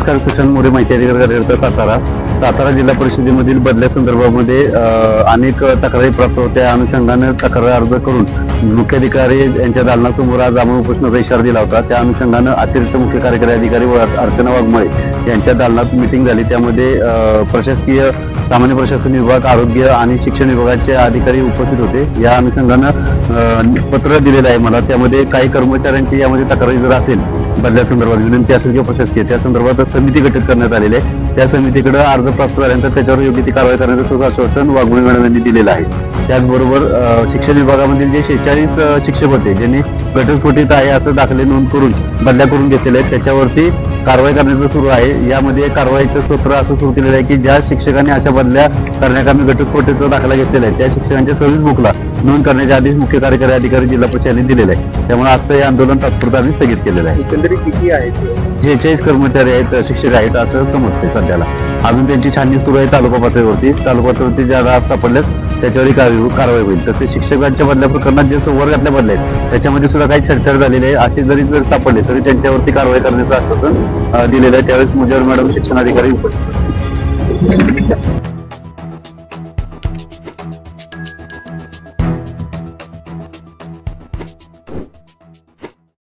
नमस्कार, सुशांत मोरे, माहिती अधिकारी सातारा जिल्हा परिषदेमधील बदल्या संदर्भामध्ये अनेक तक्रारी प्राप्त होत्या. अनुषंगाने तक्रार अर्ज करून मुख्याधिकारी यांच्या दालनासमोर आज आम्ही उपोषणाचा इशारा दिला होता. त्या अनुषंगाने अतिरिक्त मुख्य कार्यकारी अधिकारी अर्चना वाघमारे यांच्या दालनात मीटिंग झाली. त्यामध्ये प्रशासकीय, सामान्य प्रशासन विभाग, आरोग्य आणि शिक्षण विभागाचे अधिकारी उपस्थित होते. या अनुषंगाने पत्र दिलेलं आहे मला. त्यामध्ये काही कर्मचाऱ्यांची यामध्ये तक्रारी जर असेल, बदल्या संदर्भात विनंती असेल किंवा प्रशासकीय, त्या संदर्भात समिती गठीत करण्यात आलेली आहे. त्या समितीकडे अर्ज प्राप्त झाल्यानंतर त्याच्यावर योग्य ती कारवाई करण्याचं सुद्धा आश्वासन वाघमारे मॅडम यांनी दिलेलं आहे. त्याचबरोबर शिक्षण विभागामधील जे 46 शिक्षक होते ज्यांनी घटस्फोटित आहे असं दाखले नोंद करून बदल्या करून घेतलेले आहेत, त्याच्यावरती कारवाई करण्याचं सुरू आहे. यामध्ये कारवाईचं सूत्र असं सुरू केलेलं आहे की ज्या शिक्षकांनी अशा बदल्या करण्याकामी घटस्फोटाचा दाखला घेतलेला आहे त्या शिक्षकांच्या सर्व्हिस बुकला नोंद करण्याच्या आधीच मुख्य कार्यकारी अधिकारी जिल्हा परिषद यांनी दिलेलं आहे. त्यामुळे आजचं हे आंदोलन तात्पुरतं आम्ही स्थगित केलेलं आहे. एकंदरीत किती आहेत? 46 कर्मचारी आहेत, शिक्षक आहेत असं समजते सध्याला. अजून त्यांची छाननी सुरू आहे तालुका पातळीवरती ज्या राहत सापडल्यास त्याच्यावरही कारवाई होईल. तसेच शिक्षकांच्या बदल्या प्रकरणात जे वर घातल्या बदल्या आहेत त्याच्यामध्ये सुद्धा काही छेडछाड झालेली आहे. असे जर सापडले तरी त्यांच्यावरती कारवाई करण्याचं आश्वासन दिलेलं आहे. त्यावेळेस मुजर मॅडम शिक्षणाधिकारी उपस्थित